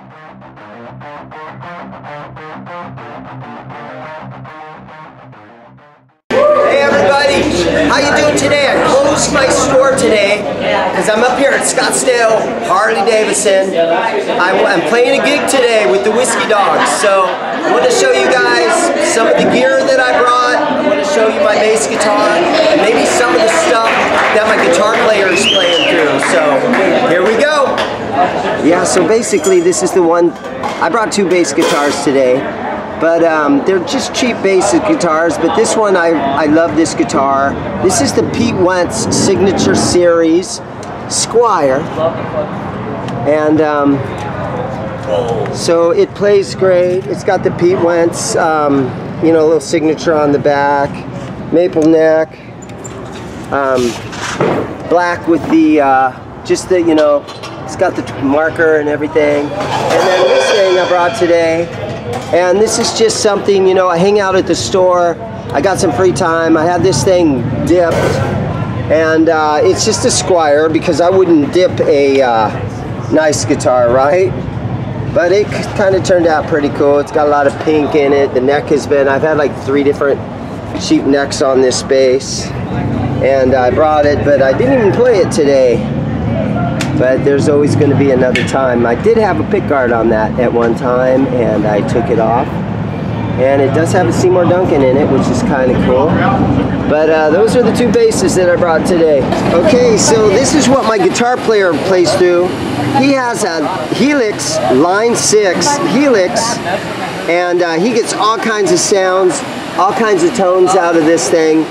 Hey everybody, how you doing today? I closed my store today because I'm up here at Scottsdale, Harley-Davidson. I'm playing a gig today with the Whiskey Dogs, so I want to show you guys some of the gear that I brought. I want to show you my bass guitar and maybe some of the stuff that my guitar player is playing through. So here we go. Yeah, so basically this is the one. I brought two bass guitars today. But they're just cheap basic guitars, but this one, I love this guitar. This is the Pete Wentz Signature Series Squire. And so it plays great. It's got the Pete Wentz, you know, little signature on the back, maple neck, black with the, just the, you know, it's got the marker and everything. And then this thing I brought today. And this is just something, you know, I hang out at the store, I got some free time, I had this thing dipped, and it's just a Squire because I wouldn't dip a nice guitar, right? But it kind of turned out pretty cool. It's got a lot of pink in it. The neck has been, I've had like 3 different cheap necks on this bass, and I brought it, but I didn't even play it today. But there's always going to be another time. I did have a pickguard on that at one time, and I took it off. And it does have a Seymour Duncan in it, which is kind of cool. But those are the two basses that I brought today. Okay, so this is what my guitar player plays through. He has a Helix, Line 6 Helix, and he gets all kinds of sounds, all kinds of tones out of this thing.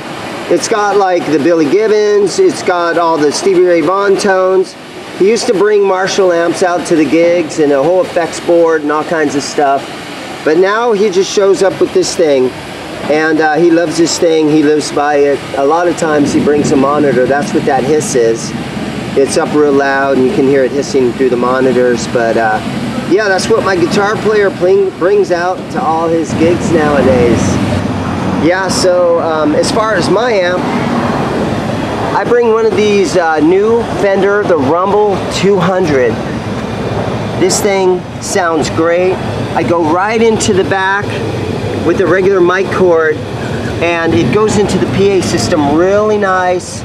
It's got like the Billy Gibbons, it's got all the Stevie Ray Vaughan tones. He used to bring Marshall amps out to the gigs and a whole effects board and all kinds of stuff. But now he just shows up with this thing, and he loves this thing, he lives by it. A lot of times he brings a monitor, that's what that hiss is. It's up real loud and you can hear it hissing through the monitors, but yeah, that's what my guitar player brings out to all his gigs nowadays. Yeah, so as far as my amp, I bring one of these new Fender, the Rumble 200. This thing sounds great. I go right into the back with the regular mic cord, and it goes into the PA system really nice,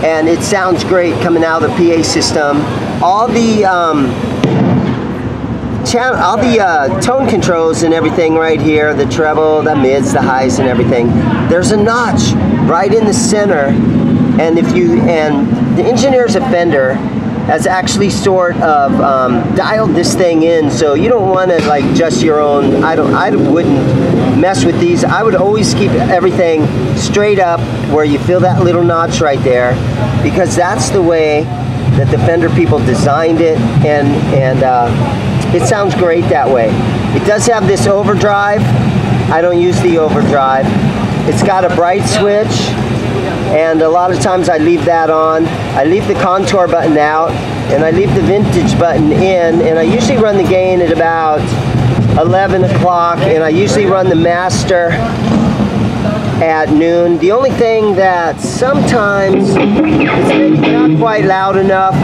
and it sounds great coming out of the PA system. All the tone controls and everything right here, the treble, the mids, the highs and everything. There's a notch right in the center. And the engineers at Fender has actually sort of dialed this thing in, so you don't want to like just your own. I wouldn't mess with these. I would always keep everything straight up where you feel that little notch right there, because that's the way that the Fender people designed it, and it sounds great that way. It does have this overdrive. I don't use the overdrive. It's got a bright switch. And a lot of times I leave that on. I leave the contour button out, and I leave the vintage button in, and I usually run the gain at about 11 o'clock, and I usually run the master at noon. The only thing that sometimes it's maybe not quite loud enough,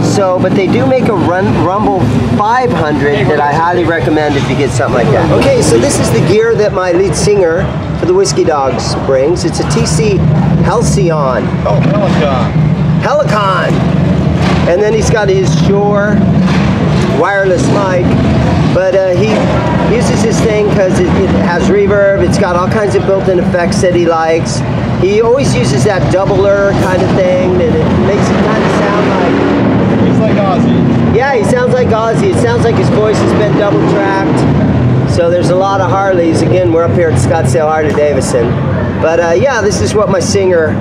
so, but they do make a Rumble 500 that I highly recommend if you get something like that. Okay, so this is the gear that my lead singer for the Whiskey Dogs brings. It's a TC Halcyon. Oh, Helicon. And then he's got his Shure wireless mic, but he uses this thing because it has reverb. It's got all kinds of built-in effects that he likes. He always uses that doubler kind of thing, and it makes it kind of sound like... He's like Ozzy. Yeah, he sounds like Ozzy. It sounds like his voice has been double-tracked. So there's a lot of Harleys. Again, we're up here at Scottsdale, Harley-Davidson. But yeah, this is what my singer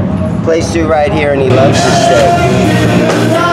plays through right here, and he loves this thing.